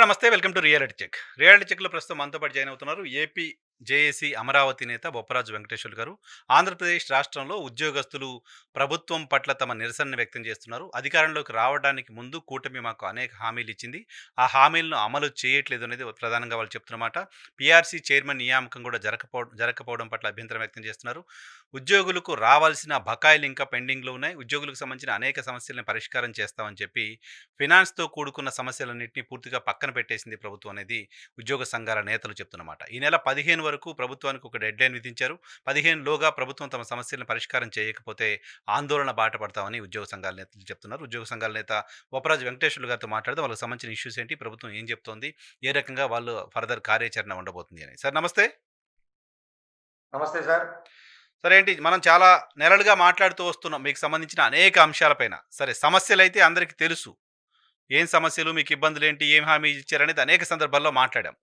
నమస్తే. Welcome to reality check. రియాలిటీ చెక్‌లో ప్రస్తుతం మనతో పాటు జాయిన్ అవుతున్నారు ఏపీ జేఏసీ అమరావతి నేత బొప్పరాజు వెంకటేశ్వర్లు గారు. ఆంధ్రప్రదేశ్ రాష్ట్రంలో ఉద్యోగస్తులు ప్రభుత్వం పట్ల తమ నిరసనను వ్యక్తం చేస్తున్నారు. అధికారంలోకి రావడానికి ముందు కూటమి మాకు అనేక హామీలిచ్చింది. ఆ హామీలను అమలు చేయట్లేదు అనేది ప్రధానంగా వాళ్ళు చెప్తున్నమాట. పీఆర్సీ చైర్మన్ నియామకం కూడా జరగకపోవడం పట్ల అభ్యంతరం వ్యక్తం చేస్తున్నారు. ఉద్యోగులకు రావాల్సిన బకాయిలు ఇంకా పెండింగ్‌లో ఉన్నాయి. ఉద్యోగులకు సంబంధించిన అనేక సమస్యలను పరిష్కారం చేస్తామని చెప్పి ఫినాన్స్‌తో కూడుకున్న సమస్యలన్నింటినీ పూర్తిగా పక్కన పెట్టేసింది ప్రభుత్వం అనేది ఉద్యోగ సంఘాల నేతలు చెప్తున్నమాట. ఈ నెల 15 వరకు ప్రభుత్వానికి ఒక డెడ్‌లైన్ విధించారు. 15 లోగా ప్రభుత్వం తమ సమస్యలను పరిష్కారం చేయకపోతే ఆందోళన బాట పడతామని ఉద్యోగ సంఘాల నేతలు చెప్తున్నారు. ఉద్యోగ సంఘాల నేత బొప్పరాజు వెంకటేశ్వర్లు గారితో మాట్లాడితే వాళ్ళకి సంబంధించిన ఇష్యూస్ ఏంటి? ప్రభుత్వం ఏం చెప్తోంది? ఏ రకంగా వాళ్ళు ఫర్దర్ కార్యాచరణ ఉండబోతుంది అని. సార్ నమస్తే. నమస్తే సార్. సరే ఏంటి మనం చాలా నెలలుగా మాట్లాడుతూ వస్తున్నాం మీకు సంబంధించిన అనేక అంశాలపైన. సరే సమస్యలైతే అందరికీ తెలుసు. ఏం సమస్యలు, మీకు ఇబ్బందులేంటి, ఏం హామీ ఇచ్చారనేది అనేక సందర్భాల్లో మాట్లాడాం.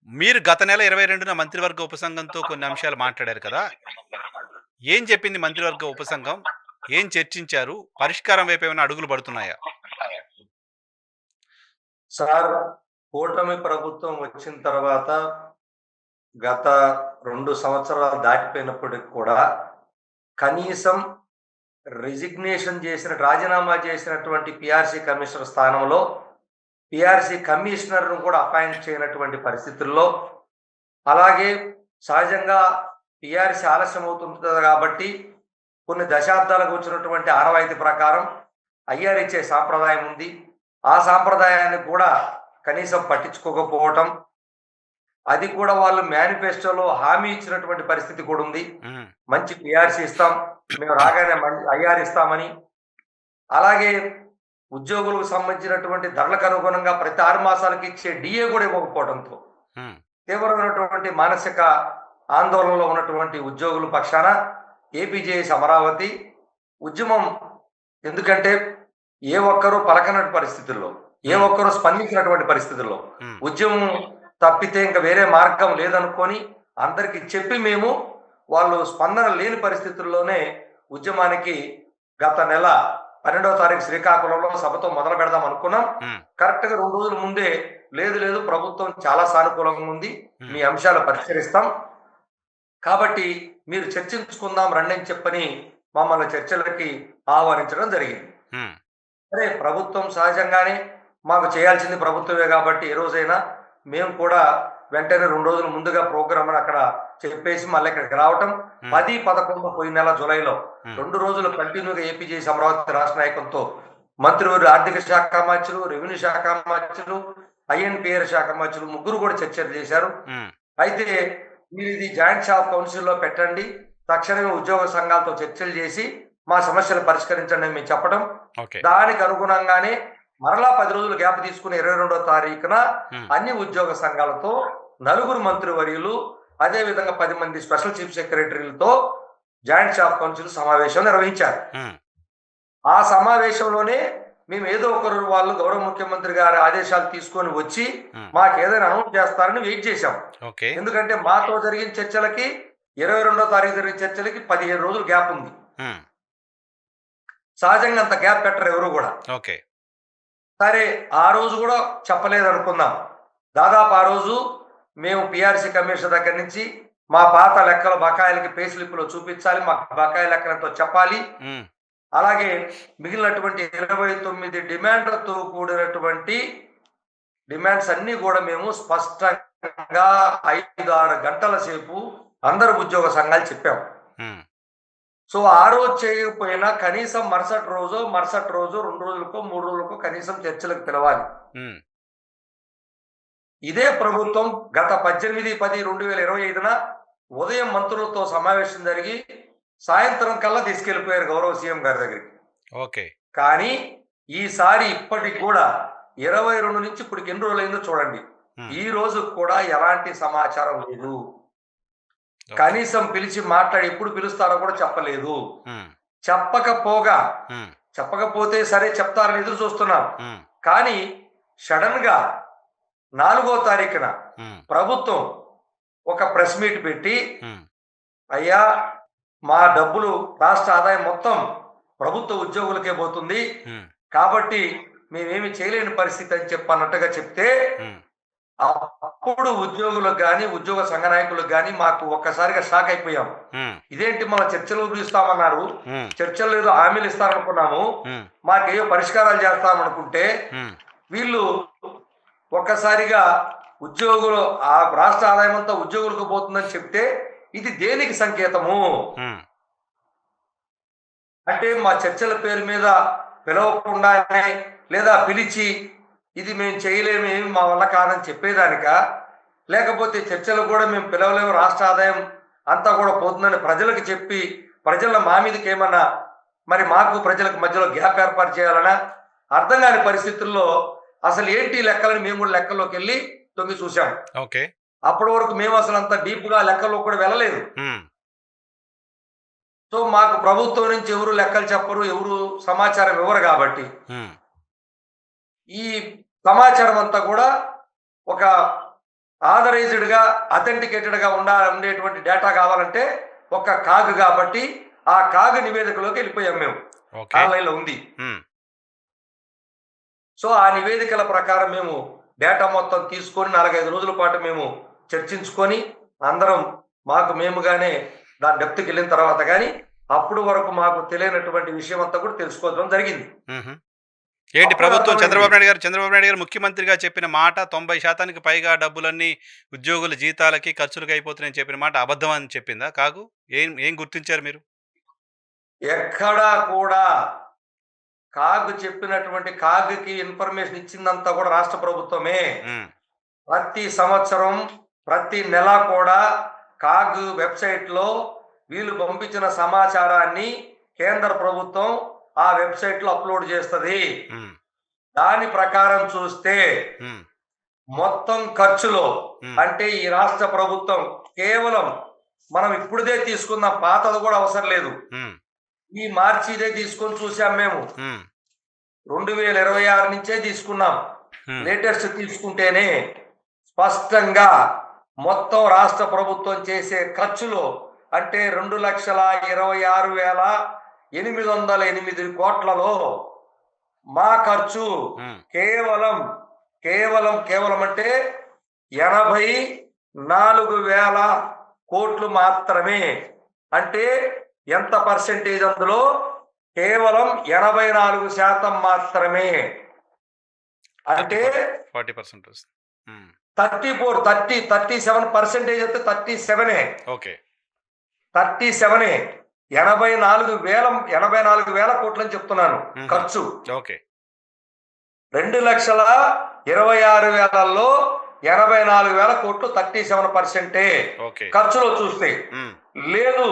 మీరు గత నెల 22న మంత్రివర్గ ఉపసంఘంతో కొన్ని అంశాలు మాట్లాడారు కదా! ఏం చెప్పింది మంత్రివర్గ ఉపసంఘం? ఏం చర్చించారు? పరిష్కారం వైపు ఏమైనా అడుగులు పడుతున్నాయా? సార్, కూటమి ప్రభుత్వం వచ్చిన తర్వాత గత 2 సంవత్సరాలు దాటిపోయినప్పటికి కూడా కనీసం రాజీనామా చేసినటువంటి పీఆర్సీ కమిషనర్ స్థానంలో పీఆర్సీ కమిషనర్‌ను కూడా అపాయింట్ చేయనటువంటి పరిస్థితుల్లో, అలాగే సహజంగా పీఆర్సీ ఆలస్యం అవుతుంటది కాబట్టి కొన్ని దశాబ్దాలకు వచ్చినటువంటి ఆనవాయితీ ప్రకారం ఐఆర్ ఇచ్చే సాంప్రదాయం ఉంది. ఆ సాంప్రదాయాన్ని కూడా కనీసం పట్టించుకోకపోవటం, అది కూడా వాళ్ళు మేనిఫెస్టోలో హామీ ఇచ్చినటువంటి పరిస్థితి కూడా ఉంది. మంచి పీఆర్సీ ఇస్తాం, మేము రాగానే ఐఆర్ ఇస్తామని. అలాగే ఉద్యోగులకు సంబంధించినటువంటి ధరలకు అనుగుణంగా ప్రతి 6 మాసాలకు ఇచ్చే డిఏ కూడా ఇవ్వకపోవడంతో తీవ్రమైనటువంటి మానసిక ఆందోళనలో ఉన్నటువంటి ఉద్యోగుల పక్షాన ఏపీజేఎస్ అమరావతి ఉద్యమం, ఎందుకంటే ఏ ఒక్కరూ పలకనటువంటి పరిస్థితుల్లో, ఏ ఒక్కరూ స్పందించినటువంటి పరిస్థితుల్లో ఉద్యమం తప్పితే ఇంకా వేరే మార్గం లేదనుకొని అందరికి చెప్పి మేము వాళ్ళు స్పందన లేని పరిస్థితుల్లోనే ఉద్యమానికి గత నెల 12వ తారీఖు శ్రీకాకుళంలో సభతో మొదలు పెడదాం అనుకున్నాం. కరెక్ట్ గా 2 రోజుల ముందే లేదు ప్రభుత్వం చాలా సానుకూలంగా ఉంది, మీ అంశాలు పరిష్కరిస్తాం కాబట్టి మీరు చర్చించుకుందాం రండి అని చెప్పని మమ్మల్ని చర్చలకి ఆహ్వానించడం జరిగింది. సరే, ప్రభుత్వం సహజంగానే మాకు చేయాల్సింది ప్రభుత్వమే కాబట్టి ఏ రోజైనా మేము కూడా వెంటనే 2 రోజుల ముందుగా ప్రోగ్రామ్ అని అక్కడ చెప్పేసి మళ్ళీ ఇక్కడికి రావటం. 10, 11 పోయిన నెల జూలైలో 2 రోజులు కంటిన్యూగా ఏపీజేఎస్ అమరావతి రాష్ట్ర నాయకులతో మంత్రివర్యులు, ఆర్థిక శాఖ మంత్రులు, రెవెన్యూ శాఖ మంత్రులు, ఐఎన్పిఆర్ శాఖ మంత్రులు ముగ్గురు కూడా చర్చలు చేశారు. అయితే మీరు ఇది జాయింట్ షాప్ కౌన్సిల్లో పెట్టండి, తక్షణమే ఉద్యోగ సంఘాలతో చర్చలు చేసి మా సమస్యలు పరిష్కరించండి అని మేము చెప్పడం. దానికి అనుగుణంగానే మరలా 10 రోజులు గ్యాప్ తీసుకుని 22వ తారీఖున అన్ని ఉద్యోగ సంఘాలతో 4 మంత్రివర్యులు, అదే విధంగా 10 మంది స్పెషల్ చీఫ్ సెక్రటరీలతో జాయింట్ షాప్ కౌన్సిల్ సమావేశం నిర్వహించారు. ఆ సమావేశంలోనే మేము ఏదో ఒకరు వాళ్ళు గౌరవ ముఖ్యమంత్రి గారి ఆదేశాలు తీసుకొని వచ్చి మాకు ఏదైనా అనౌన్స్ చేస్తారని వెయిట్ చేశాం. ఎందుకంటే మాతో జరిగిన చర్చలకి 22వ తారీఖు జరిగిన చర్చలకి 15 రోజులు గ్యాప్ ఉంది. సహజంగా అంత గ్యాప్ పెట్టరు ఎవరు కూడా. సరే, ఆ రోజు కూడా చెప్పలేదు అనుకుందాం. దాదాపు ఆ రోజు మేము పీఆర్సీ కమిషన్ దగ్గర నుంచి మా పాత లెక్కల బకాయిలకి పే స్లిప్లో చూపించాలి, మా బకాయి లెక్కలతో చెప్పాలి. అలాగే మిగిలినటువంటి 29 డిమాండ్లతో కూడినటువంటి డిమాండ్స్ అన్ని కూడా మేము స్పష్టంగా 5-6 గంటల సేపు అందరు ఉద్యోగ సంఘాలు చెప్పాము. సో ఆ రోజు చేయకపోయినా కనీసం మరుసటి రోజు 2 రోజులకో 3 రోజులకో కనీసం చర్చలకు పిలవాలి. ఇదే ప్రభుత్వం గత 18/10/2025న ఉదయం మంత్రులతో సమావేశం జరిగి సాయంత్రం కల్లా తీసుకెళ్లిపోయారు గౌరవ సీఎం గారి దగ్గరికి. కానీ ఈసారి ఇప్పటికి కూడా 22 నుంచి ఇప్పటికి ఎన్ని రోజులైందో చూడండి, ఈ రోజు కూడా ఎలాంటి సమాచారం లేదు. కనీసం పిలిచి మాట్లాడి ఎప్పుడు పిలుస్తారో కూడా చెప్పలేదు. చెప్పకపోతే సరే చెప్తారని ఎదురు చూస్తున్నాం. కానీ సడన్ గా 4వ తారీఖున ప్రభుత్వం ఒక ప్రెస్ మీట్ పెట్టి, అయ్యా మా డబ్బులు రాష్ట్ర ఆదాయం మొత్తం ప్రభుత్వ ఉద్యోగులకే పోతుంది కాబట్టి మేమేమి చేయలేని పరిస్థితి అని చెప్పన్నట్టుగా చెప్తే, ఉమ్, అప్పుడు ఉద్యోగులకు గాని, ఉద్యోగ సంఘ నాయకులకు గాని మాకు ఒక్కసారిగా షాక్ అయిపోయాం. ఉమ్, ఇదేంటి మన చర్చలు పిలుస్తామన్నారు. ఉమ్, చర్చల్లో ఏదో హామీలు ఇస్తారనుకున్నాము. ఉమ్, మాకేయో పరిష్కారాలు చేస్తామనుకుంటే, ఉమ్, వీళ్ళు ఒక్కసారిగా ఉద్యోగులు ఆ రాష్ట్ర ఆదాయం అంతా ఉద్యోగులకు పోతుందని చెప్తే, ఇది దేనికి సంకేతము? ఉమ్, అంటే మా చర్చల పేరు మీద పిలవకుండానే లేదా పిలిచి ఇది మేము చేయలేము, ఏమి మా వల్ల కాదని చెప్పేదానిక, లేకపోతే చర్చలు కూడా మేము పిలవలేము, రాష్ట్ర ఆదాయం అంతా కూడా పోతుందని ప్రజలకు చెప్పి ప్రజల మా మీదకి ఏమన్నా మరి మాకు ప్రజలకు మధ్యలో గ్యాప్ ఏర్పాటు చేయాలనా అర్థం కాని పరిస్థితుల్లో అసలు ఏంటి లెక్కలని మేము కూడా లెక్కల్లోకి వెళ్ళి తొంగి చూసాం. ఓకే. అప్పటి వరకు మేము అసలు అంత డీప్ గా లెక్కల్లో కూడా వెళ్ళలేదు. ఉమ్, సో మాకు ప్రభుత్వం నుంచి ఎవరు లెక్కలు చెప్పరు, ఎవరు సమాచారం ఇవ్వరు కాబట్టి ఉమ్, ఈ సమాచారం అంతా కూడా ఒక ఆథరైజ్డ్ గా అథెంటికేటెడ్ గా ఉండేటువంటి డేటా కావాలంటే ఒక కాగ్ కాబట్టి ఆ కాగ్ నివేదికలోకి వెళ్ళిపోయాం మేము. ఓకే. ఆన్లైన్ లో ఉంది. ఉమ్, సో ఆ నివేదికల ప్రకారం మేము డేటా మొత్తం తీసుకొని 4-5 రోజుల పాటు మేము చర్చించుకొని అందరం మాకు మేముగానే దాని డెప్త్కి వెళ్ళిన తర్వాత కానీ అప్పుడు వరకు మాకు తెలియనటువంటి విషయం అంతా కూడా తెలుసుకోవడం జరిగింది. ఉహు. ఏంటి అప్పుడు ప్రభుత్వం అర్థమైంది. చంద్రబాబు నాయుడు గారు ముఖ్యమంత్రిగా చెప్పిన మాట 90% పైగా డబ్బులన్నీ ఉద్యోగుల జీతాలకి ఖర్చులకి అయిపోతున్నాయని చెప్పిన మాట అబద్ధం అని చెప్పిందా కాగు? ఏం ఏం గుర్తించారు మీరు? ఎక్కడా కూడా కాగ్ చెప్పినటువంటి కాగ్కి ఇన్ఫర్మేషన్ ఇచ్చిందంతా కూడా రాష్ట్ర ప్రభుత్వమే. ఉమ్, ప్రతి సంవత్సరం ప్రతి నెల కూడా కాగ్ వెబ్సైట్ లో వీళ్ళు పంపించిన సమాచారాన్ని కేంద్ర ప్రభుత్వం ఆ వెబ్సైట్ లో అప్లోడ్ చేస్తుంది. ఉమ్, దాని ప్రకారం చూస్తే ఉమ్, మొత్తం ఖర్చులో ఉమ్, అంటే ఈ రాష్ట్ర ప్రభుత్వం కేవలం మనం ఇప్పుడుదే తీసుకుందాం, పాతది కూడా అవసరం లేదు, ఉమ్, ఈ మార్చిదే తీసుకొని చూసాం మేము. ఉమ్, 2026 నుంచే తీసుకున్నాం. ఉమ్, లేటెస్ట్ తీసుకుంటేనే స్పష్టంగా మొత్తం రాష్ట్ర ప్రభుత్వం చేసే ఖర్చులో అంటే 2,26,808 కోట్లలో మా ఖర్చు ఉమ్, కేవలం కేవలం అంటే 84,000 కోట్లు మాత్రమే. అంటే ఎంత పర్సెంటేజ్ అందులో? కేవలం 84% మాత్రమే. అంటే 40% వస్తుంది. ఉమ్, 37% అయితే 37 ఓకే. 37 84,000 కోట్లు అని చెప్తున్నాను ఉహు, ఖర్చు. ఓకే. 2,26,000లో 84,000 కోట్లు 37% ఓకే. ఖర్చులో చూస్తే. ఉమ్, లేదు,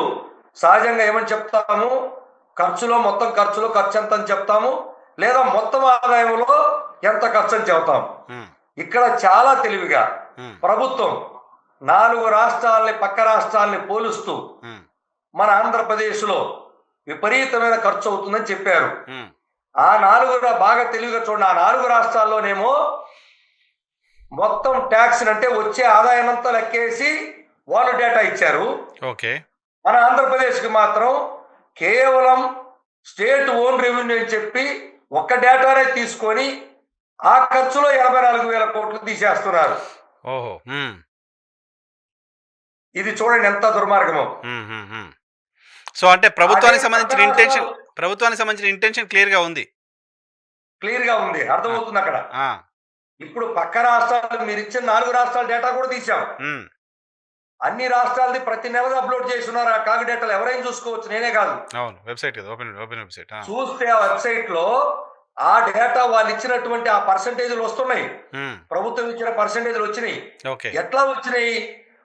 సహజంగా ఏమని చెప్తాము, ఖర్చులో మొత్తం ఖర్చులో ఖర్చు ఎంత అని చెప్తాము, లేదా మొత్తం ఆదాయంలో ఎంత ఖర్చు అని చెప్తాం. ఉమ్, ఇక్కడ చాలా తెలివిగా ఉమ్, ప్రభుత్వం 4 రాష్ట్రాలని పక్క రాష్ట్రాలని పోలుస్తూ ఉమ్, మన ఆంధ్రప్రదేశ్లో విపరీతమైన ఖర్చు అవుతుందని చెప్పారు. ఉమ్, ఆ 4 బాగా తెలివిగా చూడండి, ఆ 4 రాష్ట్రాల్లోనేమో మొత్తం ట్యాక్స్ అంటే వచ్చే ఆదాయం అంతా లెక్కేసి వాళ్ళు డేటా ఇచ్చారు. ఓకే. మన ఆంధ్రప్రదేశ్కి మాత్రం కేవలం స్టేట్ ఓన్ రెవెన్యూ అని చెప్పి ఒక్క డేటానే తీసుకొని ఆ ఖర్చులో 84,000 కోట్లు తీసేస్తున్నారు. ఓహో. ఉమ్, ఇది చూడండి ఎంత దుర్మార్గమో. ఉమ్, ఉమ్, ఉమ్. సో అంటే ప్రభుత్వానికి అదే సంబంధించిన ఇంటెన్షన్ క్లియర్ గా ఉంది. క్లియర్ గా ఉంది, అర్థమవుతుంది అక్కడ. ఆ, ఇప్పుడు పక్క రాష్ట్రాలు మీరు ఇచ్చిన 4 రాష్ట్రాల డేటా కూడా తీసాం. ఉమ్, అన్ని రాష్ట్రాలది ప్రతి నెలది అప్లోడ్ చేస్తున్నారు ఆ కాగ్ డేటాలు, ఎవరైనా చూసుకోవచ్చు, నేనే కాదు. అవును, వెబ్సైట్ కదా, ఓపెన్ వెబ్సైట్. చూస్తే ఆ వెబ్సైట్ లో ఆ డేటా వాళ్ళు ఇచ్చినటువంటి ఆ పర్సంటేజ్లు వస్తున్నాయి. ప్రభుత్వం ఇచ్చిన పర్సంటేజ్లు వచ్చినాయి. ఓకే. ఎట్లా వచ్చినాయి?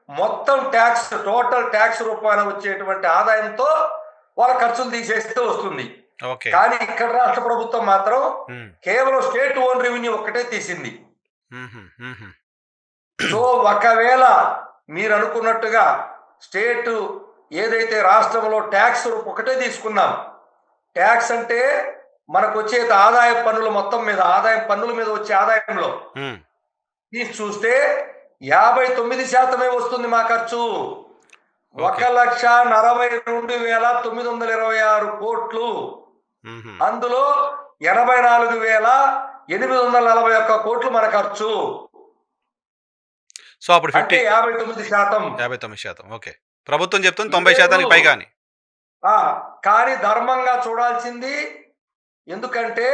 మొత్తం ట్యాక్స్, టోటల్ ట్యాక్స్ రూపాయన వచ్చేటువంటి ఆదాయంతో వాళ్ళ ఖర్చులు తీసేస్తే వస్తుంది. ఓకే. కానీ ఇక్కడ రాష్ట్ర ప్రభుత్వం మాత్రం ఉమ్, కేవలం స్టేట్ ఓన్ రెవెన్యూ ఒక్కటే తీసింది. ఉహు, ఉహు, సో ఒకవేళ మీరు అనుకున్నట్టుగా స్టేట్ ఏదైతే రాష్ట్రంలో ట్యాక్స్ ఒకటే తీసుకున్నాం, ట్యాక్స్ అంటే మనకు వచ్చే ఆదాయ పన్నుల మొత్తం మీద, ఆదాయం పన్నుల మీద వచ్చే ఆదాయంలో ఉమ్, తీసి చూస్తే 59% వస్తుంది మా ఖర్చు. ఓకే. 1,42,926 కోట్లు. ఉహు, అందులో 84,000 841 కోట్లు మన ఖర్చు. సో, అప్పుడు అంటే 59%. 59%. ఓకే. ప్రభుత్వం చెప్తుంది లేదు. 90% పైగా అని. ఆ! కానీ ధర్మంగా చూడాల్సింది, ఎందుకంటే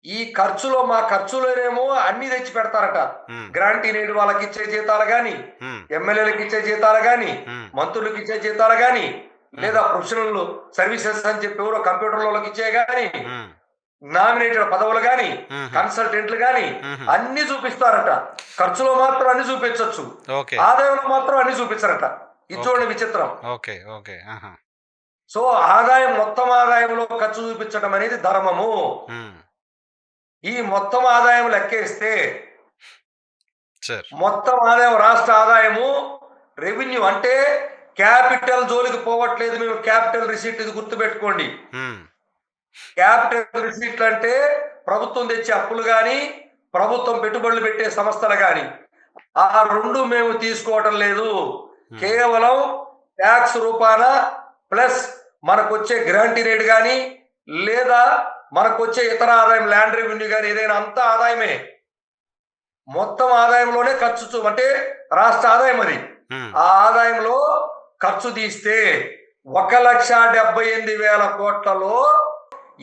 ఈ ఖర్చులో మా ఖర్చులోనేమో అన్నీ తెచ్చి పెడతారట. హ్మ్. గ్రాంటీనేడ్ వాళ్ళకిచ్చే జీతాలు గాని, హ్మ్. ఎమ్మెల్యేలకిచ్చే జీతాలు గాని, హ్మ్. మంత్రులకిచ్చే జీతాలు గాని, హుహు. లేదా ప్రొఫెషనల్ సర్వీసెస్ అని చెప్పి ఎవరో కంప్యూటర్‌లోళ్ళకిచ్చే గాని, హ్మ్. నామినేటెడ్ పదవులు గాని, హుహు. కన్సల్టెంట్‌లు గాని హుహు. అన్నీ చూపిస్తారట. ఖర్చులో మాత్రం అన్నీ చూపించొచ్చు. ఓకే. ఆదాయంలో మాత్రం అన్నీ చూపించరట. ఇది ఓకే. చూడండి విచిత్రం. ఓకే. ఓకే. ఆహా! సో, మొత్తం ఆదాయంలో ఖర్చు చూపించడం అనేది ధర్మము. హ్మ్. ఈ మొత్తం ఆదాయం లెక్కేస్తే, సార్. మొత్తం ఆదాయం రాష్ట్ర ఆదాయము రెవెన్యూ అంటే క్యాపిటల్ జోలికి పోవట్లేదు మేము. క్యాపిటల్ రిసీట్ ఇది గుర్తుపెట్టుకోండి. హ్మ్. క్యాపిటల్ రిసీట్లు అంటే ప్రభుత్వం తెచ్చే అప్పులు గాని, ప్రభుత్వం పెట్టుబడులు పెట్టే సంస్థలు గాని, ఆ 2 మేము తీసుకోవటం లేదు. హ్మ్. కేవలం టాక్స్ రూపాన ప్లస్ మనకొచ్చే గ్రాంటీ రేట్ గాని, లేదా మనకొచ్చే ఇతర ఆదాయం ల్యాండ్ రెవెన్యూ గాని ఏదైనా అంతా ఆదాయమే. మొత్తం ఆదాయంలోనే అంటే రాష్ట్ర ఆదాయం అది. హ్మ్. ఆ ఆదాయంలో ఖర్చు తీస్తే 1,78,000 కోట్లలో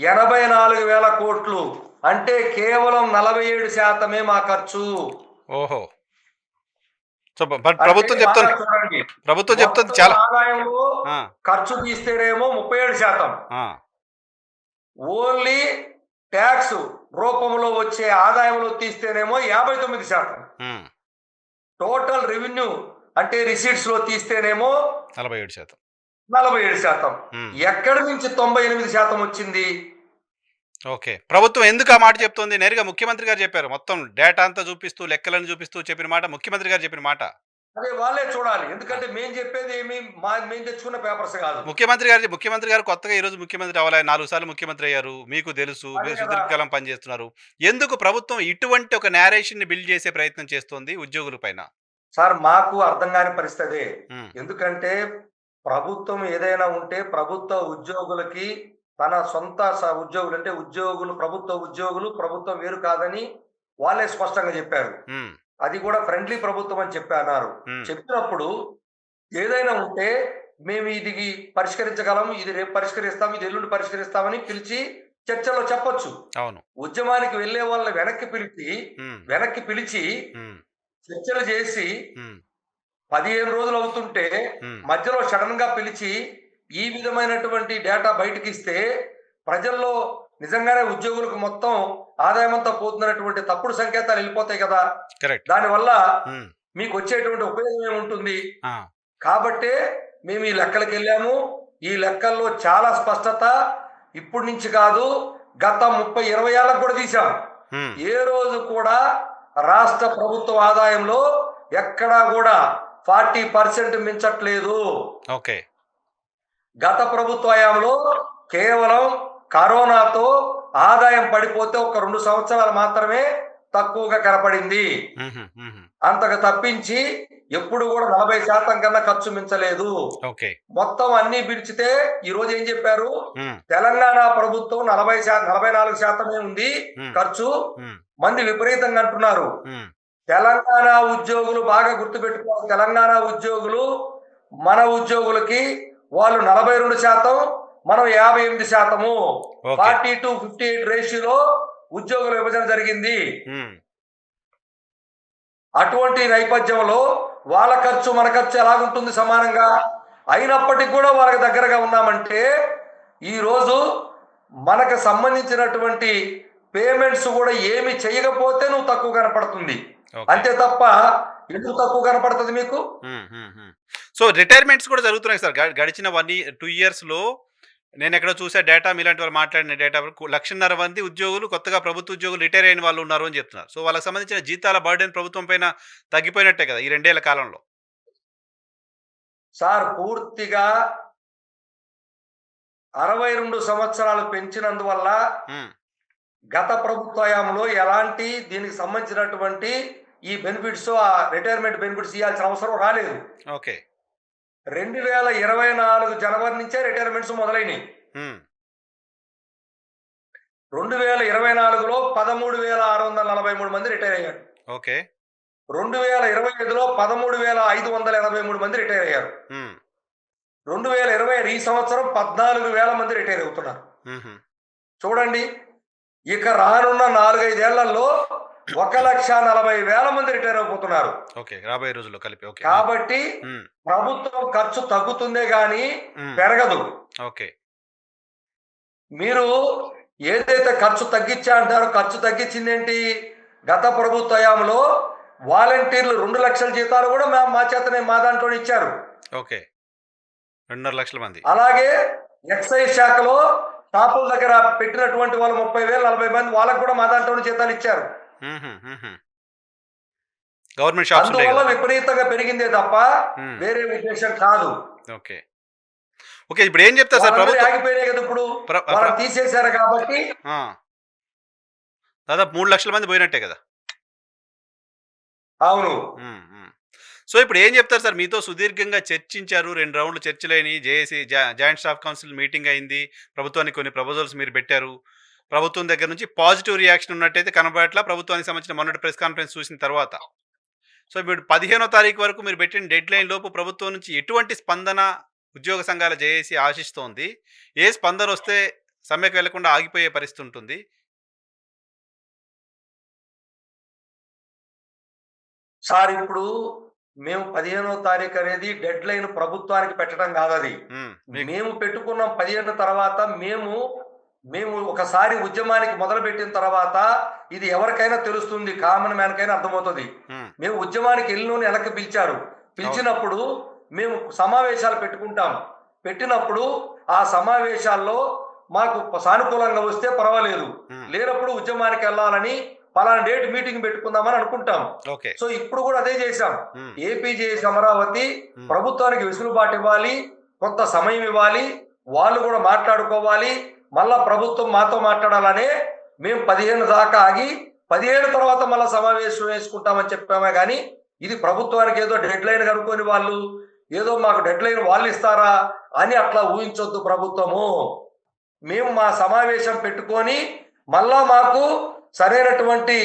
84,000 కోట్లు అంటే కేవలం 47% మా ఖర్చు. ఓహో! సో, బట్ అంటే ప్రభుత్వం బాగా చెప్తుంది చూడండి. ప్రభుత్వం చెప్తుంది మొత్తం చాలా. ఆదాయంలో ఆ! ఖర్చు తీస్తేనేమో 37%. ఆ! ఓన్లీ టాక్స్ రూపంలో వచ్చే ఆదాయంలో తీస్తేనేమో 59%. హ్మ్. టోటల్ రెవెన్యూ అంటే రిసీట్స్‌లో తీస్తేనేమో 47%. 47%. హ్మ్. ఎక్కడి నుంచి 98% వచ్చింది? ఓకే. ప్రభుత్వం ఎందుకు ఆ మాట చెప్తోంది? నేరుగా ముఖ్యమంత్రి గారు చెప్పారు. మొత్తం డేటా అంతా చూపిస్తూ, లెక్కలను చూపిస్తూ చెప్పిన మాట ముఖ్యమంత్రి గారు చెప్పిన మాట. అదే వాళ్ళే చూడాలి. ఆ! ఎందుకంటే మేము చెప్పేది మేము తెచ్చుకున్న పేపర్స్ కాదు. ముఖ్యమంత్రి గారు కొత్తగా ఈరోజు ముఖ్యమంత్రి అవ్వలే. 4 సార్లు ముఖ్యమంత్రి అయ్యారు. మీకు తెలుసు. అదే మీరు కదా! సుదీర్ఘకాలం పనిచేస్తున్నారు. ఎందుకు ప్రభుత్వం ఇటువంటి ఒక నేరేషన్‌ని బిల్డ్ చేసే ప్రయత్నం చేస్తోంది ఉద్యోగుల పైన? సార్ మాకు అర్థం కాని పరిస్థితి అదే. హ్మ్. ఎందుకంటే ప్రభుత్వం ఏదైనా ఉంటే ప్రభుత్వ ఉద్యోగులకి తన సొంత ఉద్యోగులు అంటే ప్రభుత్వ ఉద్యోగులు ప్రభుత్వం వేరు కాదని వాళ్ళే స్పష్టంగా చెప్పారు. హ్మ్. అది కూడా ఫ్రెండ్లీ ప్రభుత్వం అని అన్నారు. హ్మ్. చెప్పినప్పుడు ఏదైనా ఉంటే మేము ఇది పరిష్కరించగలం. ఇది రేపు పరిష్కరిస్తాం. ఇది ఎల్లుండి పరిష్కరిస్తామని పిలిచి చర్చలో చెప్పొచ్చు. అవును. ఉద్యమానికి వెళ్ళే వాళ్ళని హ్మ్. వెనక్కి పిలిచి హ్మ్. చర్చలు చేసి హ్మ్. 15 రోజులు అవుతుంటే హ్మ్. మధ్యలో సడెన్‌గా పిలిచి ఈ విధమైనటువంటి డేటా బయటకిస్తే ప్రజల్లో నిజంగానే ఉద్యోగులకు మొత్తం ఆదాయమంతా పోతుందనేటువంటి తప్పుడు సంకేతాలు ఎళ్ళిపోతాయి కదా! కరెక్ట్. దానివల్ల హ్మ్. మీకొచ్చేటువంటి ఉపయోగం ఏముంటుంది? ఆ! కాబట్టే మేము ఈ లెక్కలకెళ్ళాము. ఈ లెక్కల్లో చాలా స్పష్టత ఇప్పటి నుంచి కాదు, గత 30, 20 ఏళ్ళకి కూడా తీశాం. హ్మ్. ఏ రోజు కూడా రాష్ట్ర ప్రభుత్వ ఆదాయంలో ఎక్కడా గూడా 40% మించట్లేదు. ఓకే. గత ప్రభుత్వ హయాంలో కేవలం కరోనాతో ఆదాయం పడిపోతే ఒక 2 సంవత్సరాలు మాత్రమే తక్కువగా కనపడింది. హుహు. హుహు. అంతకు తప్పించి ఎప్పుడు గూడా 40% కన్నా ఖర్చు మించలేదు. ఓకే. మొత్తం అన్నీ విడిచితే ఈరోజు ఏం చెప్పారు? హ్మ్. తెలంగాణ ప్రభుత్వం 44% ఉంది హ్మ్. ఖర్చు. హ్మ్. మంది విపరీతంగా అంటున్నారు. హ్మ్. తెలంగాణ ఉద్యోగులు బాగా గుర్తుపెట్టుకోవాలి. తెలంగాణ ఉద్యోగులు మన ఉద్యోగులకి వాళ్ళు 42%, మనం 58%. ఓకే. 40-58 రేషియోలో ఉద్యోగుల విభజన జరిగింది. హ్మ్. అటువంటి నేపథ్యంలో వాళ్ళ ఖర్చు, మన ఖర్చు ఎలాగుంటుంది సమానంగా? అయినప్పటికి కూడా వాళ్ళకి దగ్గరగా ఉన్నామంటే, ఈరోజు మనకు సంబంధించినటువంటి పేమెంట్స్ గూడా ఏమి చేయకపోతే నువ్వు తక్కువ కనపడుతుంది. ఓకే. అంతే తప్ప ఎందుకు తక్కువ కనపడతది మీకు? హ్మ్. హ్మ్. హ్మ్. సో, రిటైర్మెంట్స్ కూడా జరుగుతున్నాయి సార్. గడిచిన 2 ఇయర్స్‌లో నేనెక్కడో చూసా డేటా మీలాంటి వాళ్ళు మాట్లాడిన డేటా వరకు 1,50,000 మంది ఉద్యోగులు కొత్తగా ప్రభుత్వ ఉద్యోగులు రిటైర్ అయిన వాళ్ళు ఉన్నారు అని చెప్తున్నారు. సో, వాళ్ళకి సంబంధించిన జీతాల బర్డెన్ ప్రభుత్వం పైన తగ్గిపోయినట్టే కదా! ఈ 2 ఏళ్ల కాలంలో. సార్ పూర్తిగా 62 సంవత్సరాలు పెంచినందువల్ల హ్మ్. గత ప్రభుత్వ హయాంలో ఎలాంటి దీనికి సంబంధించినటువంటి ఈ బెనిఫిట్స్ రిటైర్మెంట్ బెనిఫిట్స్ ఇయ్యాల్సిన అవసరం రాలేదు. ఓకే. 2024 జనవరి నుంచే రిటైర్మెంట్స్ మొదలైనయి. హ్మ్. 2024లో 13,643 మంది రిటైర్ అయ్యారు. ఓకే. 2025లో 13,583 మంది రిటైర్ అయ్యారు. హ్మ్. 2020 ఈ సంవత్సరం 14,000 మంది రిటైర్ అవుతున్నారు. హుహు. చూడండి, ఇక రానున్న 4, 5 ఏళ్లలో 1,40,000 మంది రిటైర్ అయిపోతున్నారు. ఓకే. రాబోయే రోజుల్లో కలిపి. ఓకే. ఆ! కాబట్టి హ్మ్. ప్రభుత్వం ఖర్చు తగ్గుతుందే గాని హ్మ్. పెరగదు. ఓకే. మీరు ఏదైతే ఖర్చు తగ్గించా అంటారో, ఖర్చు తగ్గించిందేంటి? గత ప్రభుత్వ హయాంలో వాలంటీర్లు 2,00,000 జీతాలు కూడా మా చేతనే మా దాంట్లోనే ఇచ్చారు. ఓకే. 2,50,000 మంది. అలాగే ఎక్సైజ్ శాఖలో షాపుల దగ్గర పెట్టినటువంటి వాళ్ళు 30,000, 40 మంది వాళ్ళకి కూడా మా దాంట్లోనే జీతాలు ఇచ్చారు. హుహు. హుహు. గవర్నమెంట్ షాప్స్ ఉంటాయి అందువల్ల గదా! విపరీతంగా పెరిగిందే తప్ప హ్మ్. వేరే ఉద్దేశం కాదు. ఓకే. ఓకే. ఇప్పుడేం చెప్తారు సార్ వాళ్ళందరివి ప్రభుత్వం ఆగిపోయినాయి కదా ఇప్పుడు. ప్ర ప్ర వాళ్ళని తీసేశారు కాబట్టి. ఆ! దాదాపు 3,00,000 మంది పోయినట్టే గదా! అవును. హ్మ్. హ్మ్. సో, ఇప్పుడేం చెప్తారు సార్? మీతో సుదీర్ఘంగా చర్చించారు. 2 రౌండ్‌లు చర్చలయినియి. JAC joint staff council meeting అయింది. ప్రభుత్వానికి కొన్ని ప్రపోజల్స్ మీరు పెట్టారు. ప్రభుత్వం దగ్గర నుంచి పాజిటివ్ రియాక్షన్ ఉన్నట్టయితే కనపడట్లా. ప్రభుత్వానికి సంబంధించిన మొన్నటి ప్రెస్ కాన్ఫరెన్స్ చూసిన తర్వాత. సో, ఇప్పుడు 15వ తారీఖు వరకు మీరు పెట్టిన డెడ్‌లైన్ లోపు ప్రభుత్వం నుంచి ఎటువంటి స్పందన ఉద్యోగ సంఘాల జేఏసీ ఆశిస్తోంది? ఏ స్పందనొస్తే సమ్మెకు వెళ్లకుండా ఆగిపోయే పరిస్థితి ఉంటుంది? సార్ ఇప్పుడు మేము 15వ తారీఖు అనేది డెడ్‌లైన్ ప్రభుత్వానికి పెట్టడం కాదది. హ్మ్. మీకు మేము పెట్టుకున్నాం 15 తర్వాత మేము ఒకసారి ఉద్యమానికి మొదలుపెట్టిన తర్వాత ఇది ఎవరికైనా తెలుస్తుంది. కామన్ మ్యాన్‌కైనా అర్థమవుతది. హ్మ్. మేము ఉద్యమానికి ఎళ్ళినోని వెనక్కి పిలిచారు. అవును. పిలిచినప్పుడు మేము సమావేశాలు పెట్టుకుంటాం. పెట్టినప్పుడు ఆ సమావేశాల్లో మాకు సానుకూలంగా వస్తే పర్వాలేదు. హ్మ్. లేనప్పుడు ఉద్యమానికెళ్ళాలని పలానా డేట్ మీటింగ్ పెట్టుకుందామని అనుకుంటాం. ఓకే. సో, ఇప్పుడు కూడా అదే చేశాం. హ్మ్. ఏపీజేఎస్ అమరావతి హ్మ్. ప్రభుత్వానికి వెసులుబాటు ఇవ్వాలి. కొంత సమయం ఇవ్వాలి. వాళ్ళు కూడా మాట్లాడుకోవాలి. మళ్ళా ప్రభుత్వం మాతో మాట్లాడాలనే మేము 15 దాకా ఆగి 17 తర్వాత మళ్ళా సమావేశం వేసుకుంటామని చెప్పామే గాని, ఇది ప్రభుత్వానికి ఏదో డెడ్‌లైన్ కనుక్కొని వాళ్ళు ఏదో మాకు డెడ్‌లైన్ వాళ్ళిస్తారా అని అట్లా ఊహించొద్దు ప్రభుత్వము. మేము మా సమావేశం పెట్టుకొని మళ్ళా మాకు సరైనటువంటి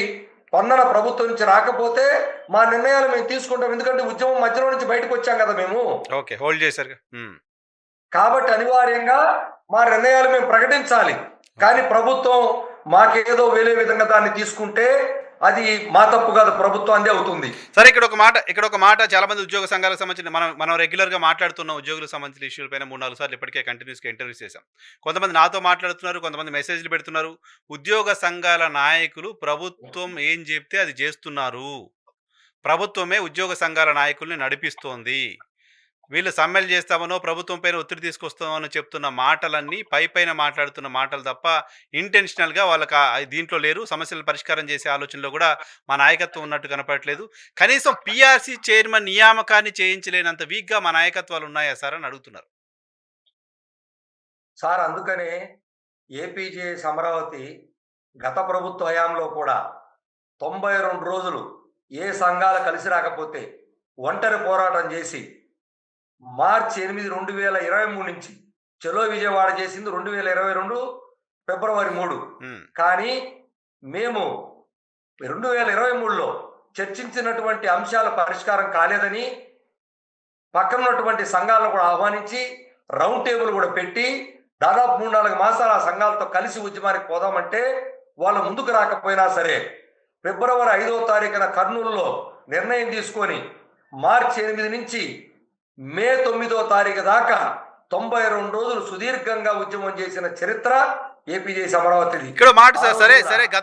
స్పందన ప్రభుత్వం నుంచి రాకపోతే మా నిర్ణయాలు మేము తీసుకుంటాం. ఎందుకంటే ఉద్యమం మధ్యలో నుంచి బయటకొచ్చాం గదా మేము. ఓకే. హోల్డ్ చేశారుగా. హ్మ్. కాబట్టి అనివార్యంగా మా నిర్ణయాలు మేము ప్రకటించాలి. ఓకే. కానీ ప్రభుత్వం మాకేదో వేరే విధంగా దాన్ని తీసుకుంటే అది మా తప్పు కాదు, ప్రభుత్వానిదే అవుతుంది. సరే ఇక్కడ ఒక మాట చాలా మంది ఉద్యోగ సంఘాలకు సంబంధించిన మనం మనం రెగ్యులర్‌గా మాట్లాడుతున్న ఉద్యోగులకు సంబంధించిన ఇష్యూల పైన 3, 4 సార్లు ఇప్పటికే కంటిన్యూస్‌గా ఇంటర్వ్యూస్ చేశాం. కొంతమంది నాతో మాట్లాడుతున్నారు. కొంతమంది మెసేజ్‌లు పెడుతున్నారు. ఉద్యోగ సంఘాల నాయకులు ప్రభుత్వం ఏం చెప్తే అది చేస్తున్నారు. ప్రభుత్వమే ఉద్యోగ సంఘాల నాయకుల్ని నడిపిస్తోంది. వీళ్ళు సమ్మెలు చేస్తామనో, ప్రభుత్వం పైన ఒత్తిడి తీసుకొస్తామనో చెప్తున్న మాటలన్నీ పైపైన మాట్లాడుతున్న మాటలు తప్ప, ఇంటెన్షనల్‌గా వాళ్ళకి దీంట్లో లేరు. సమస్యలు పరిష్కారం చేసే ఆలోచనలో గూడా మా నాయకత్వం ఉన్నట్టు కనపడట్లేదు. కనీసం పీఆర్‌సీ చైర్మన్ నియామకాన్ని చేయించలేనంత వీక్‌గా మా నాయకత్వాలు ఉన్నాయా సార్ అని అడుగుతున్నారు. సార్ అందుకనే ఏపీజేఎస్ అమరావతి గత ప్రభుత్వ హయాంలో కూడా 92 రోజులు ఏ సంఘాలు కలిసి రాకపోతే ఒంటరి పోరాటం చేసి మార్చి 8, 2023 నుంచి చలో విజయవాడ చేసింది 2022 ఫిబ్రవరి 3. హ్మ్. కానీ మేము 2023లో చర్చించినటువంటి అంశాల పరిష్కారం కాలేదని పక్కనున్నటువంటి సంఘాలను కూడా ఆహ్వానించి రౌండ్ టేబుల్ కూడా పెట్టి దాదాపు 3, 4 మాసాలు ఆ సంఘాలతో కలిసి ఉద్యమానికి పోదామంటే వాళ్ళు ముందుకు రాకపోయినా సరే ఫిబ్రవరి 5వ తారీఖున కర్నూలులో నిర్ణయం తీసుకొని మార్చి 8 నుంచి మే 9వ తారీఖు దాకా 92 రోజులు సుదీర్ఘంగా ఉద్యమం చేసిన చరిత్ర ఏపీజేఎస్ అమరావతిది. ఇక్కడ మాట ఆ సార్. రోజు సరే, కూడా సరే. 35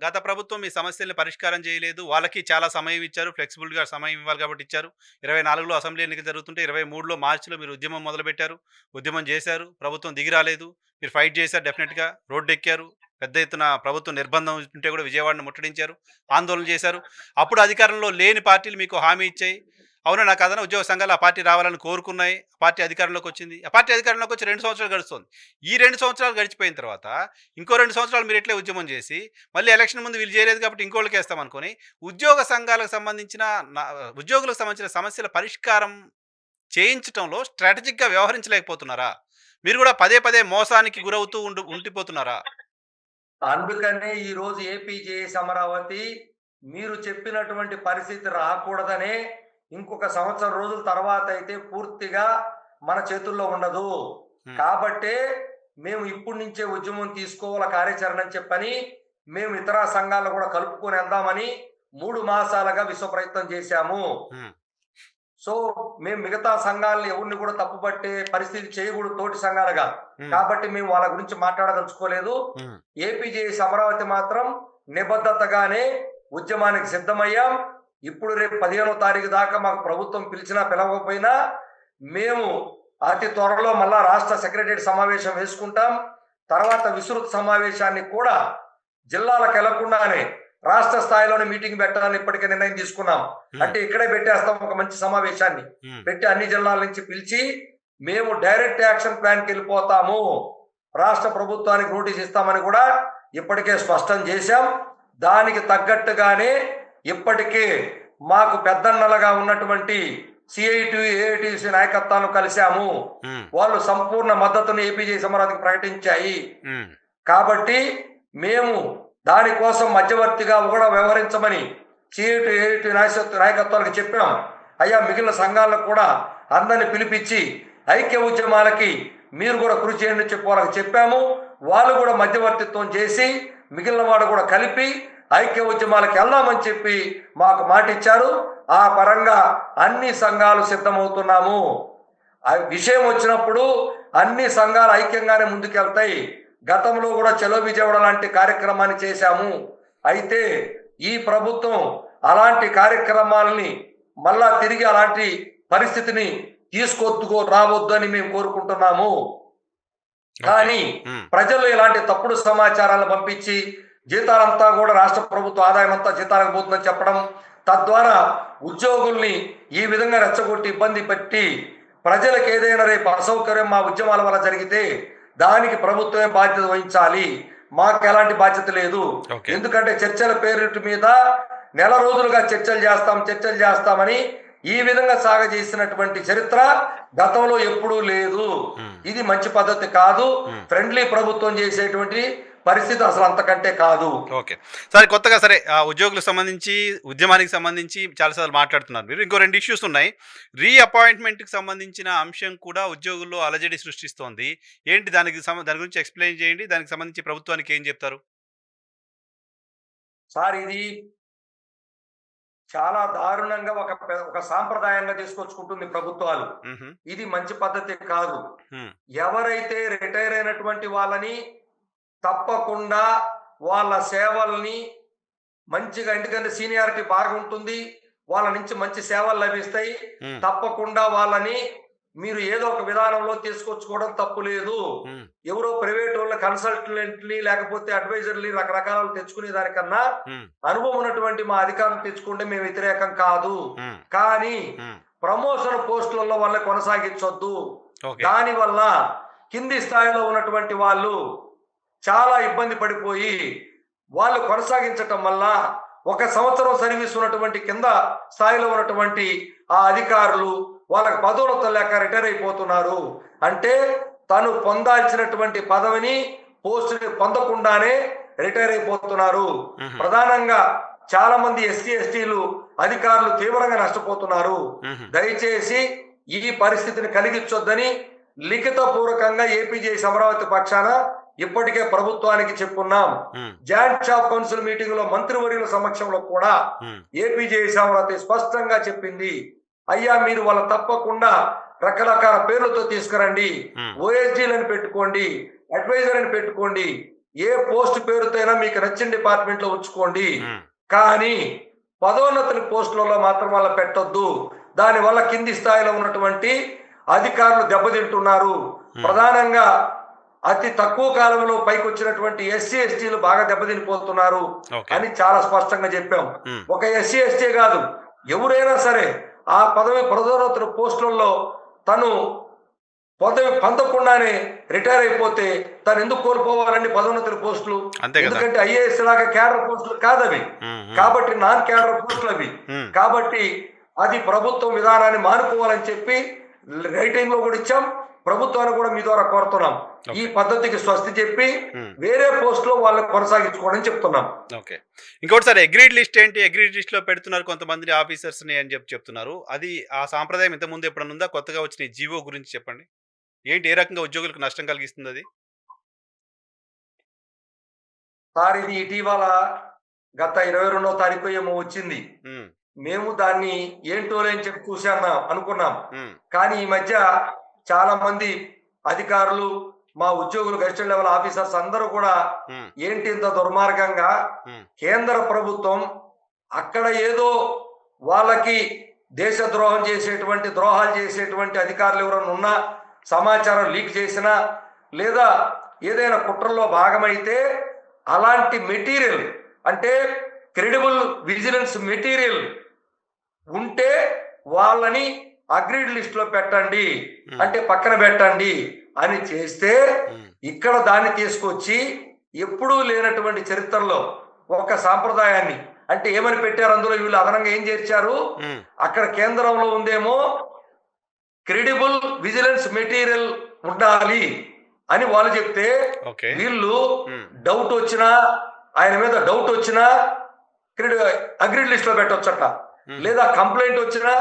గత ప్రభుత్వం మీ సమస్యల్ని పరిష్కారం చేయలేదు. వాళ్ళకి చాలా సమయం ఇచ్చారు. ఫ్లెక్సిబుల్‌గా సమయం ఇవ్వాలి కాబట్టి ఇచ్చారు. 24లో అసెంబ్లీ ఎన్నికలు జరుగుతుంటే 23లో మార్చ్‌లో మీరు ఉద్యమం మొదలుపెట్టారు. ఉద్యమం చేశారు. ప్రభుత్వం దిగి రాలేదు. మీరు ఫైట్ చేశారు డెఫినిట్‌గా. రోడ్డెక్కారు. పెద్ద ఎత్తున ప్రభుత్వం నిర్బంధం ఉంటే కూడా విజయవాడను ముట్టడించారు. ఆందోళన చేశారు. అప్పుడు అధికారంలో లేని పార్టీలు మీకు హామీ ఇచ్చాయి. అవునా? నా కాదన్నా ఉద్యోగ సంఘాలు ఆ పార్టీ రావాలని కోరుకున్నాయి. ఆ పార్టీ అధికారంలోకొచ్చింది. ఆ పార్టీ అధికారంలోకి వచ్చి 2 సంవత్సరాలు గడుస్తోంది. ఈ 2 సంవత్సరాలు గడిచిపోయిన తర్వాత, ఇంకో 2 సంవత్సరాలు మీరు ఇట్లే ఉద్యమం చేసి, మళ్ళీ ఎలక్షన్ ముందు వీళ్ళు చేయలేదు కాబట్టి ఇంకోళ్ళకేస్తాం అనుకోని, ఉద్యోగ సంఘాలకు సంబంధించిన న ఉద్యోగులకు సంబంధించిన సమస్యల పరిష్కారం చేయించటంలో స్ట్రాటజిక్‌గా వ్యవహరించలేకపోతున్నారా? మీరు కూడా పదే పదే మోసానికి గురవుతూ ఉండిపోతున్నారా? అందుకనే ఈరోజు ఏపీ జేఏసీ అమరావతి మీరు చెప్పినటువంటి పరిస్థితి రాకూడదనే ఇంకొక సంవత్సరం రోజుల తర్వాత అయితే పూర్తిగా మన చేతుల్లో ఉండదు. హ్మ్. కాబట్టే మేము ఇప్పటి నుంచే ఉద్యమం తీసుకోవాల కార్యాచరణ అని చెప్పని మేము ఇతర సంఘాలను కూడా కలుపుకొని వెళ్దామని 3 మాసాలుగా విశ్వ ప్రయత్నం చేశాము. హ్మ్. సో మేము మిగతా సంఘాలని ఎవరిని కూడా తప్పుపట్టే పరిస్థితి చేయకూడదు తోటి సంఘాలుగా. హ్మ్. కాబట్టి మేము వాళ్ళ గురించి మాట్లాడదలుచుకోలేదు. హ్మ్. ఏపీ జేఏసీ అమరావతి మాత్రం నిబద్ధతగానే ఉద్యమానికి సిద్ధమయ్యాం. ఇప్పుడు రేపు 15వ తారీఖు దాకా మాకు ప్రభుత్వం పిలిచినా పిలవకపోయినా మేము అతి త్వరలో మళ్ళా రాష్ట్ర సెక్రటేరియట్ సమావేశం వేసుకుంటాం. తర్వాత విస్తృత సమావేశాన్ని కూడా జిల్లాలకు వెళ్లకుండానే రాష్ట్ర స్థాయిలోనే మీటింగ్ పెట్టాలని ఇప్పటికే నిర్ణయం తీసుకున్నాం. అంటే ఇక్కడే పెట్టేస్తాం ఒక మంచి సమావేశాన్ని పెట్టి అన్ని జిల్లాల నుంచి పిలిచి మేము డైరెక్ట్ యాక్షన్ ప్లాన్కి వెళ్ళిపోతాము. రాష్ట్ర ప్రభుత్వానికి నోటీస్ ఇస్తామని కూడా ఇప్పటికే స్పష్టం చేశాం. దానికి తగ్గట్టుగానే ఇప్పటికే మాకు పెద్దన్నలుగా ఉన్నటువంటి సిఐటి ఏఐటిసి నాయకత్వాలను కలిశాము. వాళ్ళు సంపూర్ణ మద్దతును ఏపీ జేఏసీ అమరావతికి ప్రకటించాయి. కాబట్టి మేము దానికోసం మధ్యవర్తిగా కూడా వ్యవహరించమని సిఐటి ఏఐటి నాయకత్వాలకు చెప్పాం. అయ్యా మిగిలిన సంఘాలకు కూడా అందరిని పిలిపించి ఐక్య ఉద్యమాలకి మీరు కూడా కృషి చేయండి చెప్పి వాళ్ళకి చెప్పాము. వాళ్ళు కూడా మధ్యవర్తిత్వం చేసి మిగిలిన వాడు కూడా కలిపి ఐక్య ఉద్యమాలకు వెళ్దామని చెప్పి మాకు మాట ఇచ్చారు. ఆ పరంగా అన్ని సంఘాలు సిద్ధమవుతున్నాము. ఆ విషయం వచ్చినప్పుడు అన్ని సంఘాలు ఐక్యంగానే ముందుకెళ్తాయి. గతంలో కూడా చలో విజయవాడ లాంటి కార్యక్రమాన్ని చేశాము. అయితే ఈ ప్రభుత్వం అలాంటి కార్యక్రమాలని మళ్ళా తిరిగి అలాంటి పరిస్థితిని రావద్దు అని మేము కోరుకుంటున్నాము. కానీ ప్రజలు ఇలాంటి తప్పుడు సమాచారాలను పంపించి జీతాలంతా కూడా రాష్ట్ర ప్రభుత్వ ఆదాయం అంతా జీతాలకు పోతుందని చెప్పడం, తద్వారా ఉద్యోగుల్ని ఈ విధంగా రెచ్చగొట్టి ఇబ్బంది పెట్టి ప్రజలకు ఏదైనా రేపు అసౌకర్యం మా ఉద్యమాల వల్ల జరిగితే దానికి ప్రభుత్వమే బాధ్యత వహించాలి. మాకు ఎలాంటి బాధ్యత లేదు. ఎందుకంటే చర్చల పేరు మీద నెల రోజులుగా చర్చలు చేస్తామని ఈ విధంగా సాగజేసినటువంటి చరిత్ర గతంలో ఎప్పుడూ లేదు. ఇది మంచి పద్ధతి కాదు. ఫ్రెండ్లీ ప్రభుత్వం చేసేటువంటి పరిస్థితి అసలు అంతకంటే కాదు. ఓకే సరే, కొత్తగా సరే ఉద్యోగులకు సంబంధించి ఉద్యమానికి సంబంధించి చాలాసార్లు మాట్లాడుతున్నారు మీరు. ఇంకో 2 ఇష్యూస్ ఉన్నాయి. రీఅపాయింట్మెంట్కి సంబంధించిన అంశం కూడా ఉద్యోగుల్లో అలజడి సృష్టిస్తోంది. ఏంటి దాని గురించి ఎక్స్ప్లెయిన్ చేయండి. దానికి సంబంధించి ప్రభుత్వానికి ఏం చెప్తారు? సార్ ఇది చాలా దారుణంగా ఒక సాంప్రదాయంగా తీసుకొచ్చుకుంటుంది ప్రభుత్వాలు. ఇది మంచి పద్ధతి కాదు. ఎవరైతే రిటైర్ అయినటువంటి వాళ్ళని తప్పకుండా వాళ్ళ సేవల్ని మంచిగా, ఎందుకంటే సీనియారిటీ బాగా ఉంటుంది, వాళ్ళ నుంచి మంచి సేవలు లభిస్తాయి. తప్పకుండా వాళ్ళని మీరు ఏదో ఒక విధానంలో తీసుకొచ్చుకోవడం తప్పు లేదు. ఎవరో ప్రైవేట్ వాళ్ళ కన్సల్టెంట్ని లేకపోతే అడ్వైజర్ని రకరకాల తెచ్చుకునే దానికన్నా అనుభవం ఉన్నటువంటి మా అధికారులు తెచ్చుకుంటే మేము వ్యతిరేకం కాదు. కానీ ప్రమోషన్ పోస్టులలో వాళ్ళని కొనసాగించొద్దు. దానివల్ల కింది స్థాయిలో ఉన్నటువంటి వాళ్ళు చాలా ఇబ్బంది పడిపోయి వాళ్ళు కొనసాగించటం వల్ల 1 సంవత్సరం సర్వీస్ ఉన్నటువంటి కింద స్థాయిలో ఉన్నటువంటి ఆ అధికారులు వాళ్ళకి పదోన్నతులు లేక రిటైర్ అయిపోతున్నారు. అంటే తను పొందాల్సినటువంటి పదవిని పోస్టుని పొందకుండానే రిటైర్ అయిపోతున్నారు. ప్రధానంగా చాలా మంది ఎస్సీ ఎస్టీలు అధికారులు తీవ్రంగా నష్టపోతున్నారు. దయచేసి ఈ పరిస్థితిని కలిగించొద్దని లిఖిత పూర్వకంగా ఏపీ జేఏసీ అమరావతి పక్షాన ఇప్పటికే ప్రభుత్వానికి చెప్పున్నాం. జాయింట్ షాప్ కౌన్సిల్ మీటింగ్ లో మంత్రివర్యుల సమక్షంలో కూడా ఏపీ జేఏసీ అమరావతి స్పష్టంగా చెప్పింది, అయ్యా మీరు వాళ్ళ తప్పకుండా రకరకాల పేర్లతో తీసుకురండి, ఓఎస్డీలను పెట్టుకోండి, అడ్వైజర్ అని పెట్టుకోండి, ఏ పోస్ట్ పేరుతో అయినా మీకు నచ్చిన డిపార్ట్మెంట్ లో ఉంచుకోండి, కానీ పదోన్నతుల పోస్టులలో మాత్రం వాళ్ళ పెట్టొద్దు. దానివల్ల కింది స్థాయిలో ఉన్నటువంటి అధికారులు దెబ్బతింటున్నారు. ప్రధానంగా అతి తక్కువ కాలంలో పైకి వచ్చినటువంటి ఎస్సీ ఎస్టీలు బాగా దెబ్బతినిపోతున్నారు అని చాలా స్పష్టంగా చెప్పాం. ఒక ఎస్సీ ఎస్టీ కాదు, ఎవరైనా సరే ఆ పదోన్నతుల పోస్టులలో తను పదవి పొందకుండానే రిటైర్ అయిపోతే తను ఎందుకు కోల్పోవాలండి పదోన్నతుల పోస్టులు? ఎందుకంటే ఐఏఎస్ లాగా క్యాడర్ పోస్టులు కాదవి, కాబట్టి నాన్ క్యాడర్ పోస్టులు అవి. కాబట్టి అది ప్రభుత్వం విధానాన్ని మానుకోవాలని చెప్పి రైటింగ్ లో కూడా ఇచ్చాం. ప్రభుత్వాన్ని కూడా మీ ద్వారా కోరుతున్నాం. ఈ ఓకే. పద్ధతికి స్వస్తి చెప్పి హ్మ్. వేరే పోస్టులో వాళ్ళని కొనసాగించుకోండి అని చెప్తున్నాం. ఓకే. ఇంకోటి సార్ అగ్రీడ్ లిస్ట్ ఏంటి? అగ్రీడ్ లిస్ట్‌లో పెడుతున్నారు కొంతమంది ఆఫీసర్స్‌ని అని చెప్తున్నారు. అది ఆ సాంప్రదాయం ఇంతకుముందు ఎప్పుడన్నా ఉందా? కొత్తగా వచ్చిన ఈ జీవో గురించి చెప్పండి. ఏంటి? ఏ రకంగా ఉద్యోగులకు నష్టం కలిగిస్తుందది? సార్ ఇది ఇటీవల గత 22వ తారీఖు ఏమో వచ్చింది. హ్మ్. మేము దాన్ని ఏంటోలే అని చెప్పి అనుకున్నాం. హ్మ్. కానీ ఈ మధ్య చాలా మంది అధికారులు, మా ఉద్యోగులు, గెజిటెడ్ లెవెల్ ఆఫీసర్స్ అందరూ కూడా హ్మ్. ఏంటి ఇంత దుర్మార్గంగా హ్మ్. కేంద్ర ప్రభుత్వం అక్కడ ఏదో వాళ్ళకి దేశద్రోహం చేసేటువంటి, ద్రోహాలు చేసేటువంటి అధికారులు ఎవరైనా ఉన్నా, సమాచారం లీక్ చేసినా, లేదా ఏదైనా కుట్రల్లో భాగమైతే అలాంటి మెటీరియల్ అంటే క్రెడిబుల్ విజిలెన్స్ మెటీరియల్ ఉంటే వాళ్ళని అగ్రీడ్ లిస్ట్ లో పెట్టండి, హ్మ్. అంటే పక్కన పెట్టండి అని చేస్తే హ్మ్. ఇక్కడ దాన్ని తీసుకొచ్చి ఎప్పుడూ లేనటువంటి చరిత్రలో ఒక సాంప్రదాయాన్ని అంటే ఏమని పెట్టారు అందులో వీళ్ళు అదనంగా ఏం చేర్చారు, హ్మ్. అక్కడ కేంద్రంలో ఉందేమో క్రెడిబుల్ విజిలెన్స్ మెటీరియల్ ఉండాలి అని వాళ్ళు చెప్తే ఓకే. వీళ్ళు హ్మ్. డౌట్ వచ్చినా, ఆయన మీద డౌట్ వచ్చినా అగ్రీడ్ లిస్ట్ లో పెట్టొచ్చట, హుహు. లేదా కంప్లైంట్ వచ్చినా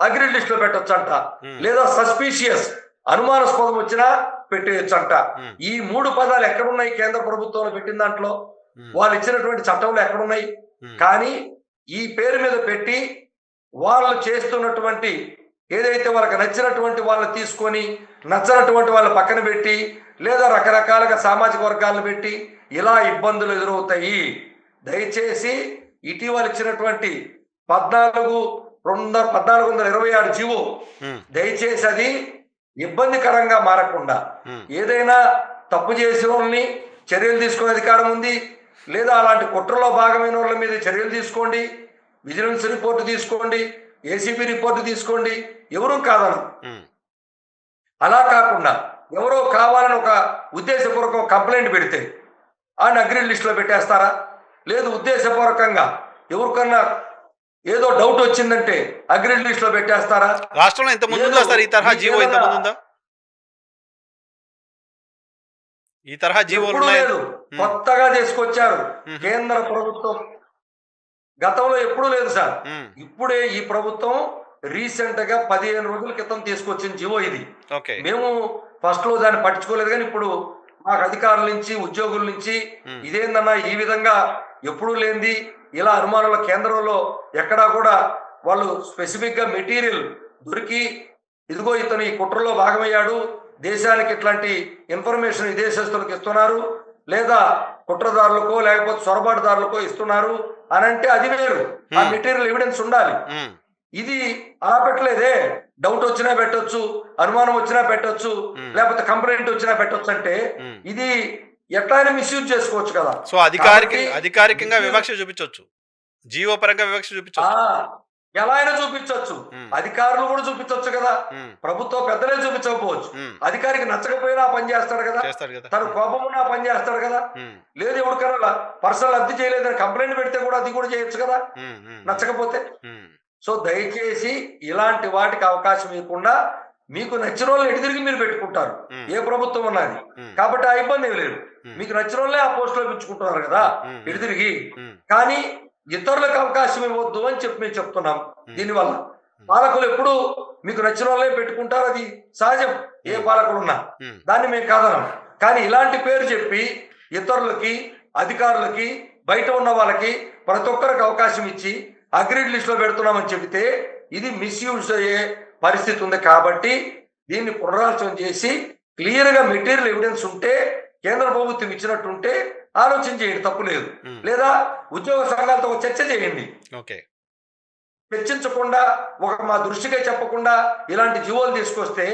అగ్రీడ్ లిస్ట్ లో పెట్టొచ్చంట, హ్మ్. లేదా సస్పీషియస్ అనుమానాస్పదం వచ్చినా పెట్టేయొచ్చంట. హ్మ్. ఈ 3 పదాలు ఎక్కడున్నాయి కేంద్ర ప్రభుత్వంలో పెట్టిన దాంట్లో? హ్మ్. వాళ్ళు ఇచ్చినటువంటి చట్టంలో ఎక్కడున్నాయి? హ్మ్. కానీ ఈ పేరు మీద పెట్టి వాళ్ళు చేస్తున్నటువంటి ఏదైతే వాళ్ళకి నచ్చినటువంటి వాళ్ళని తీసుకొని నచ్చనటువంటి వాళ్ళని పక్కన పెట్టి, లేదా రకరకాలుగా సామాజిక వర్గాలను పెట్టి ఇలా ఇబ్బందులు ఎదురవుతాయి. దయచేసి ఇటీవల ఇచ్చినటువంటి 1426 జీవో హ్మ్. దయచేసి అది ఇబ్బందికరంగా మారకుండా, హ్మ్. ఏదైనా తప్పు చేసిన వాళ్ళని చర్యలు తీసుకునే అధికారం ఉంది, లేదా అలాంటి కుట్రలో భాగమైన వాళ్ళ మీద చర్యలు తీసుకోండి, విజిలెన్స్ రిపోర్టు తీసుకోండి, ఏసీబీ రిపోర్టు తీసుకోండి, ఎవరూ కాదను. హ్మ్. అలా కాకుండా ఎవరో కావాలని ఒక ఉద్దేశపూర్వక కంప్లైంట్ పెడితే ఆయన అగ్రీడ్ లిస్టులో పెట్టేస్తారా? లేదు ఉద్దేశపూర్వకంగా ఎవరికన్నా ఏదో డౌట్ వచ్చిందంటే అగ్రీడ్ లిస్టులో పెట్టేస్తారా? రాష్ట్రంలో లేదు ఇంతకుముందుందా సార్ ఈ తరహా జీవో మీకేదన్నా ఇంతకుముందుందా? ఈ తరహా ఎప్పుడూ జీవోలున్నాయా? లేదు, హ్మ్. కొత్తగా తీసుకొచ్చారు హుహు. కేంద్ర ప్రభుత్వం. గతంలో ఎప్పుడూ లేదు సార్. హ్మ్. ఇప్పుడే ఈ ప్రభుత్వం రీసెంట్‌గా 15 రోజుల క్రితం తీసుకొచ్చిన జీవో ఇది. ఓకే. మేము ఫస్ట్‌లో దాన్ని పట్టించుకోలేదు గానీ, ఇప్పుడు మాకు అధికారుల నుంచి, ఉద్యోగుల నుంచి హ్మ్. ఇదేందన్నా ఈ విధంగా ఎప్పుడూ లేనిది ఇలా అనుమానాల కేంద్రంలో ఎక్కడా కూడా వాళ్ళు స్పెసిఫిక్‌గా మెటీరియల్ దొరికి, ఇదిగో ఇతను ఈ కుట్రలో భాగమయ్యాడు, దేశానికి ఇట్లాంటి ఇన్ఫర్మేషన్ విదేశస్తులకు ఇస్తున్నారు, లేదా కుట్రదారులకో లేకపోతే చొరబాటుదారులకో ఇస్తున్నారు అనంటే అది వేరు. ఆ హ్మ్. మెటీరియల్ ఎవిడెన్స్ ఉండాలి. హ్మ్. ఇది అలా పెట్టలేదే. డౌట్ వచ్చినా పెట్టొచ్చు, అనుమానం వచ్చినా పెట్టొచ్చు, హ్మ్. లేకపోతే కంప్లెయింట్ వచ్చినా పెట్టొచ్చు అంటే హ్మ్. ఇది ఎట్లైనా మిస్‌యూజ్ చేసుకోవచ్చు కదా! సో, కాబట్టి అధికారికంగా మిస్‌యూజ్ వివక్ష చూపించొచ్చు. జీవో పరంగా వివక్ష ఆ! చూపించొచ్చు. ఎలా అయినా చూపించొచ్చు. హ్మ్. అధికారులు కూడా చూపించొచ్చు కదా! హ్మ్. ప్రభుత్వ పెద్దలే చూపించకపోవచ్చు. హ్మ్. అధికారికి నచ్చకపోయినా ఆ పని చేస్తాడు కదా! చేస్తాడు గదా! తను హ్మ్. కోపం ఉన్నా ఆ పని చేస్తాడు కదా! హ్మ్. లేదు ఎవరికైనా పర్సనల్ లబ్ధి చేయలేదని కంప్లెయింట్ పెడితే కూడా అది కూడా చేయొచ్చు కదా! హ్మ్. హ్మ్. హ్మ్. నచ్చకపోతే. హ్మ్. సో, దయచేసి ఇలాంటి వాటికి అవకాశం ఇవ్వకుండా మీకు నచ్చినోళ్ళని ఎటు తిరిగి మీరు పెట్టుకుంటారు. హ్మ్. ఏ ప్రభుత్వం ఉన్నది. హ్మ్. కాబట్టి ఆ ఇబ్బంది ఏమి లేదు. హ్మ్. మీకు నచ్చినోళ్ళే ఆ పోస్ట్‌లో పెంచుకుంటున్నారు కదా! హ్మ్. ఎటు హ్మ్. తిరిగి. హ్మ్. కానీ ఇతరులకు అవకాశం ఇవ్వద్దు అని చెప్పి మేము చెప్తున్నాం హ్మ్. దీనివల్ల. హ్మ్. పాలకులు ఎప్పుడూ మీకు నచ్చినోళ్ళే పెట్టుకుంటారు. అది సహజం. ఏ హ్మ్. పాలకులున్నా. హ్మ్. దాన్ని మేము కాదనం. కానీ ఇలాంటి పేరు చెప్పి ఇతరులకి, అధికారులకి, బయట ఉన్న వాళ్ళకి ప్రతి ఒక్కరికి అవకాశం ఇచ్చి అగ్రీడ్ లిస్ట్‌లో పెడుతున్నామని చెబితే ఇది మిస్‌యూజ్ అయ్యే పరిస్థితి ఉంది కాబట్టి దీన్ని పునరాలోచన చేసి క్లియర్‌గా మెటీరియల్ ఎవిడెన్స్ ఉంటే కేంద్ర ప్రభుత్వం ఇచ్చినట్టుంటే ఆలోచన చేయండి, తప్పు లేదు. హ్మ్. లేదా ఉద్యోగ సంఘాలతో ఒక చర్చ చేయండి. ఓకే. చర్చించకుండా మా దృష్టికే చెప్పకుండా ఇలాంటి జీవోలు తీసుకొస్తే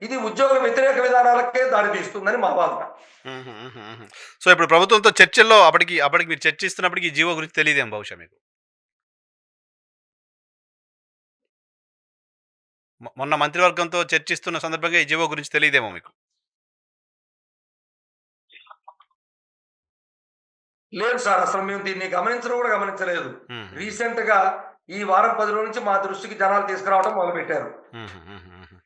ఇది ఉద్యోగ వ్యతిరేక విధానాలకే దారితీస్తుందని మా వాదన. హుహు. హుహు. హుహు. సో, ఇప్పుడు ప్రభుత్వంతో చర్చల్లో అప్పటికి మీరు చర్చిస్తున్నప్పటికి ఈ జీవో గురించి తెలీదేమో బహుశా మీకు. మొన్న మంత్రివర్గంతో చర్చిస్తున్న సందర్భంగా ఈ జీవో గురించి తెలీదేమో మీకు. లేదు సార్, అసలు మేము దీన్ని గమనించడం కూడా గమనించలేదు. హుహుహు. రీసెంట్‌గా ఈ వారం 10 రోజుల నుంచి మా దృష్టికి జనాలు తీసుకురావడం మొదలుపెట్టారు. హుహుహుహుహు.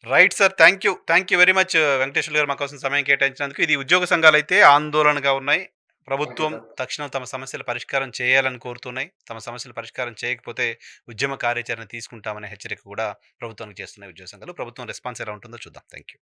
Right sir. Thank you very much Venkateswarlu garu మా కోసం సమయం కేటాయించినందుకు. ఇది ఉద్యోగ సంఘాలైతే ఆందోళనగా ఉన్నాయి. థ్యాంక్ యూ ప్రభుత్వం సార్. తక్షణం తమ సమస్యల పరిష్కారం చేయాలని కోరుతున్నాయి. తమ సమస్యల పరిష్కారం చేయకపోతే ఉద్యమ కార్యాచరణ తీసుకుంటామనే హెచ్చరిక కూడా ప్రభుత్వానికి చేస్తున్నాయి ఉద్యోగ సంఘాలు. ప్రభుత్వం రెస్పాన్స్ ఎలా ఉంటుందో చూద్దాం. Thank you.